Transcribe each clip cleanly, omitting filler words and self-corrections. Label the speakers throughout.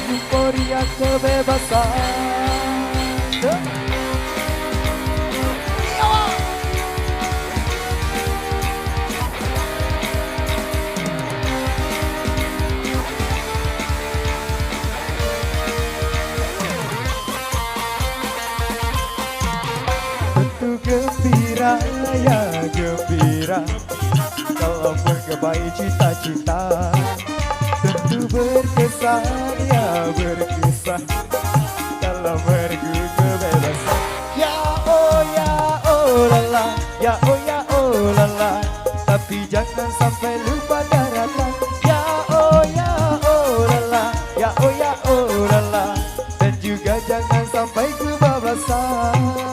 Speaker 1: euforia kebebasan. Tentu gembira ya gembira kalau menggapai cita-cita. Tentu berkesan ya berkesan kalau mergu kebebasan. Ya oh lala, ya oh lala, tapi jangan sampai lupa daratan. Ya oh lala, ya oh lala, dan juga jangan sampai kebablasan.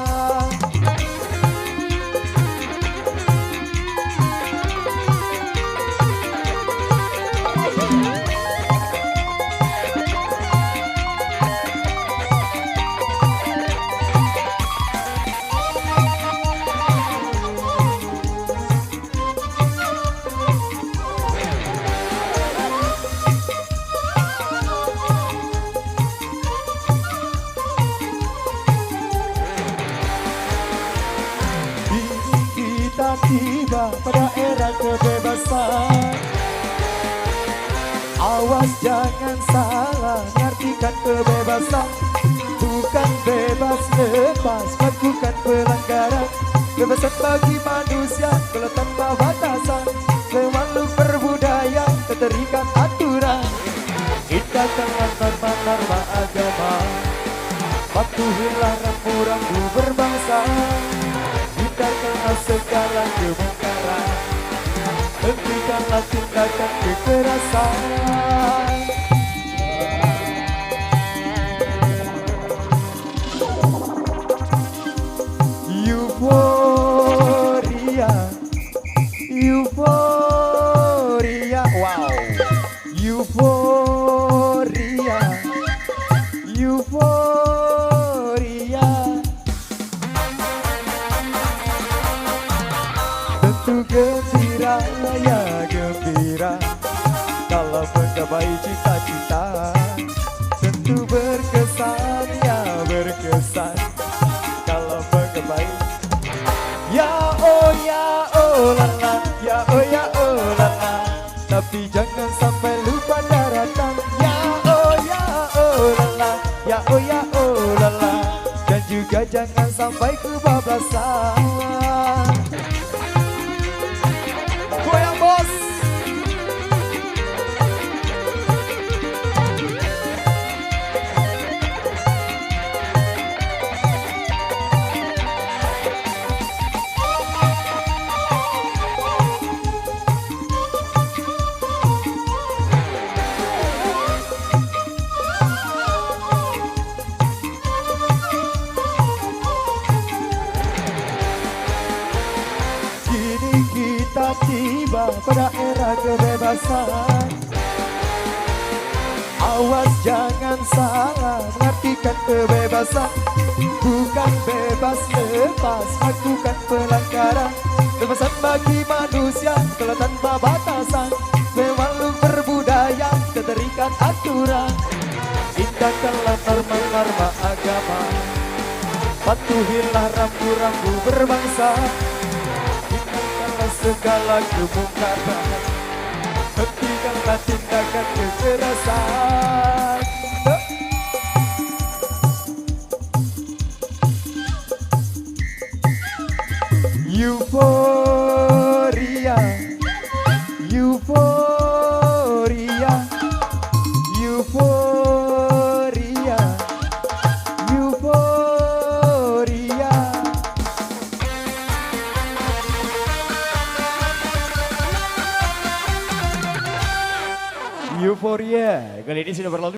Speaker 1: Tiba pada era kebebasan. Awas jangan salah ngartikan kebebasan. Bukan bebas lepas melakukan pelanggaran. Kebebasan bagi manusia kalau tanpa batasan. Selalu berbudaya keterikat aturan. Indahkanlah norma-norma agama. Patuhilah rambu-rambu berbangsa. Hindarkanlah segala kemungkaran. Hentikanlah tindakan kekerasan. Euforia, euforia, wow. Euforia, euforia. Tentu gembira ya gembira kalau menggapai cita-cita. Tentu berkesan ya berkesan kalau menggapai. Ya oh lala, ya oh lala, tapi jangan sampai lupa daratan. Ya oh lala, ya oh lala, dan juga jangan sampai kebablasan. Goyang bos. Kini kita tiba pada era kebebasan. Awas jangan salah mengartikan kebebasan. Bukan bebas lepas melakukan pelanggaran. Kebebasan bagi manusia kalau tanpa batasan. Selalu berbudaya keterikat aturan. Indahkanlah norma-norma agama. Patuhilah rambu-rambu berbangsa. Hindarikanlah segala kemungkaran. Hentikanlah tindakan kekerasan. Euforia, euforia, euforia, euforia. Euforia kali ini sudah berlalu.